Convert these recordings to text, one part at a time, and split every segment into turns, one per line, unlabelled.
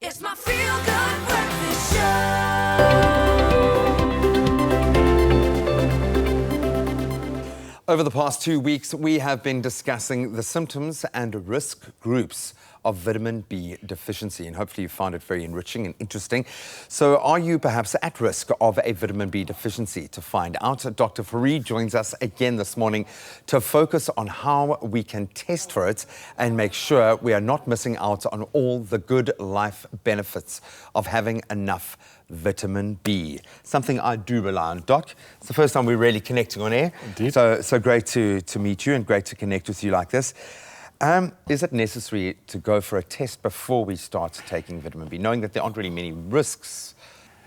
It's my feel-good breakfast show.
Over the past 2 weeks, we have been discussing the symptoms and risk groups of vitamin B deficiency, and hopefully you found it very enriching and interesting. So are you perhaps at risk of a vitamin B deficiency? To find out, Dr. Fourie joins us again this morning to focus on how we can test for it and make sure we are not missing out on all the good life benefits of having enough vitamin B, something I do rely on. Doc, it's the first time we're really connecting on air.
Indeed.
So great to meet you and great to connect with you like this. Is it necessary to go for a test before we start taking vitamin B, knowing that there aren't really many risks?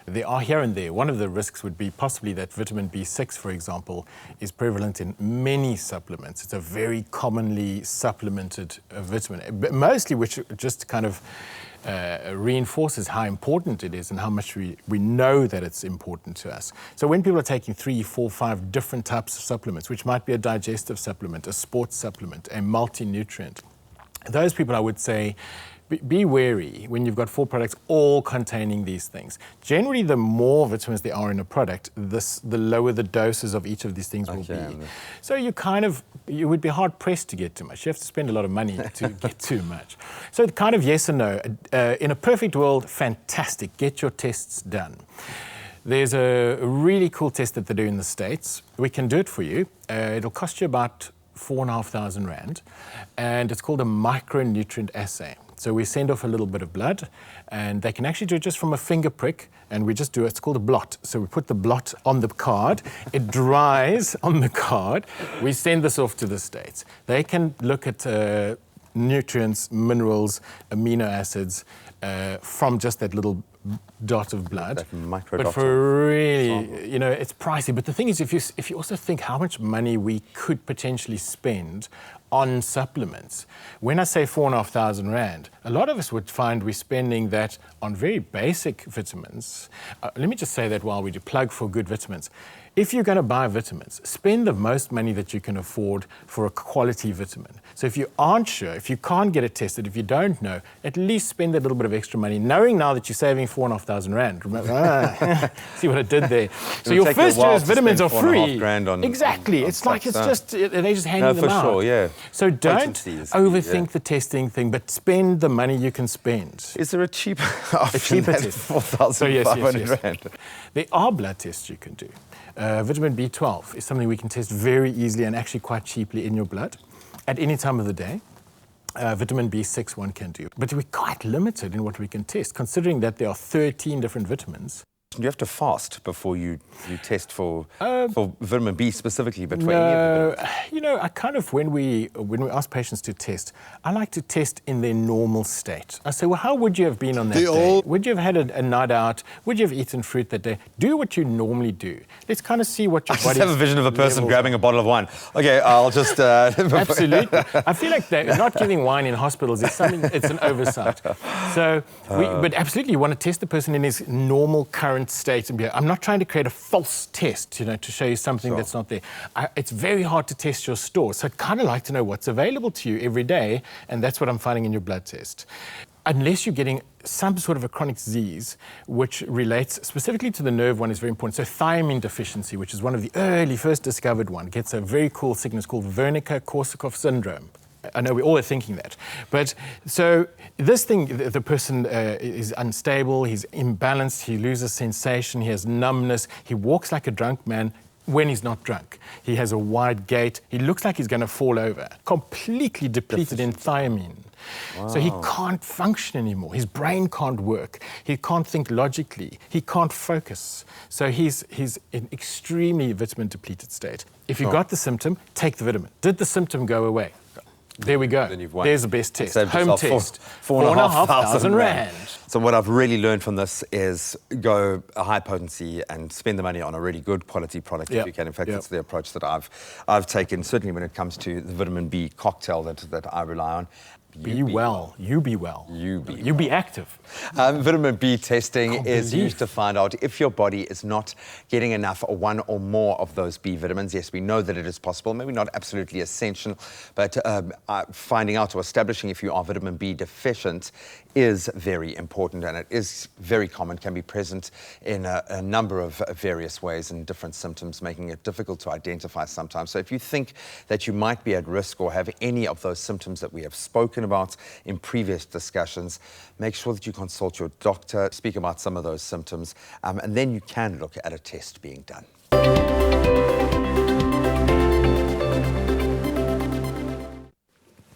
There are here and there. One of the risks would be possibly that vitamin B6, for example, is prevalent in many supplements. It's a very commonly supplemented vitamin, mostly which just kind of reinforces how important it is and how much we know that it's important to us. So when people are taking 3, 4, 5 different types of supplements, which might be a digestive supplement, a sports supplement, a multi-nutrient, those people, I would say, be wary when you've got 4 products all containing these things. Generally, the more vitamins there are in a product, the lower the doses of each of these things will be. So you would be hard pressed to get too much. You have to spend a lot of money to get too much. So kind of yes and no. In a perfect world, fantastic. Get your tests done. There's a really cool test that they do in the States. We can do it for you. It'll cost you about R4,500, and it's called a Micronutrient Essay. So we send off a little bit of blood, and they can actually do it just from a finger prick, and we just do it. It's called a blot. So we put the blot on the card. It dries on the card. We send this off to the States. They can look at nutrients, minerals, amino acids from just that little dot of blood.
That micro
but
dot
for really, it's pricey. But the thing is, if you also think how much money we could potentially spend on supplements, when I say R4,500, a lot of us would find we're spending that on very basic vitamins. Let me just say that while we do plug for good vitamins. If you're going to buy vitamins, spend the most money that you can afford for a quality vitamin. So if you aren't sure, if you can't get it tested, if you don't know, at least spend a little bit of extra money, knowing now that you're saving R4,500. Remember, see what I did there? So your first year's vitamins are free. Exactly. It's like it's just, they're just handing them out.
For sure, yeah.
So don't overthink the testing thing, but spend the money you can spend.
Is there a cheaper option than R4,500?
There are blood tests you can do. Vitamin B12 is something we can test very easily and actually quite cheaply in your blood at any time of the day. Vitamin B6 one can do. But we're quite limited in what we can test, considering that there are 13 different vitamins.
Do you have to fast before you test for vitamin B specifically, but for any of the vitamins?
I kind of, when we ask patients to test, I like to test in their normal state. I say, well, how would you have been on that day? Would you have had a night out? Would you have eaten fruit that day? Do what you normally do. Let's kind of see what your body. I just have a vision of a person grabbing a bottle of wine. Okay, I'll just... Absolutely. I feel like not giving wine in hospitals is something, it's an oversight. So, but absolutely, you want to test the person in his normal current state and be. I'm not trying to create a false test, to show you something that's not there. It's very hard to test your store, so I'd kind of like to know what's available to you every day, and that's what I'm finding in your blood test. Unless you're getting some sort of a chronic disease which relates specifically to the nerve one is very important. So thiamine deficiency, which is one of the first discovered one, gets a very cool sickness called Wernicke-Korsakoff syndrome. I know we all are thinking that. But so this thing, the person is unstable, he's imbalanced, he loses sensation, he has numbness, he walks like a drunk man when he's not drunk. He has a wide gait, he looks like he's going to fall over, completely depleted in thiamine. Wow. So he can't function anymore. His brain can't work. He can't think logically. He can't focus. So he's in extremely vitamin depleted state. If you got the symptom, take the vitamin. Did the symptom go away? There we go. There's the best test. Home test. R4,500.
So what I've really learned from this is go a high potency and spend the money on a really good quality product if you can. In fact, that's the approach that I've taken, certainly when it comes to the vitamin B cocktail that I rely on.
Be well. You be well.
You be
You be active.
Vitamin B testing is
believe.
used to find out if your body is not getting enough or one or more of those B vitamins. Yes, we know that it is possible, maybe not absolutely essential, but finding out or establishing if you are vitamin B deficient is very important, and it is very common, can be present in a number of various ways and different symptoms, making it difficult to identify sometimes. So if you think that you might be at risk or have any of those symptoms that we have spoken about in previous discussions, make sure that you consult your doctor, speak about some of those symptoms, and then you can look at a test being done.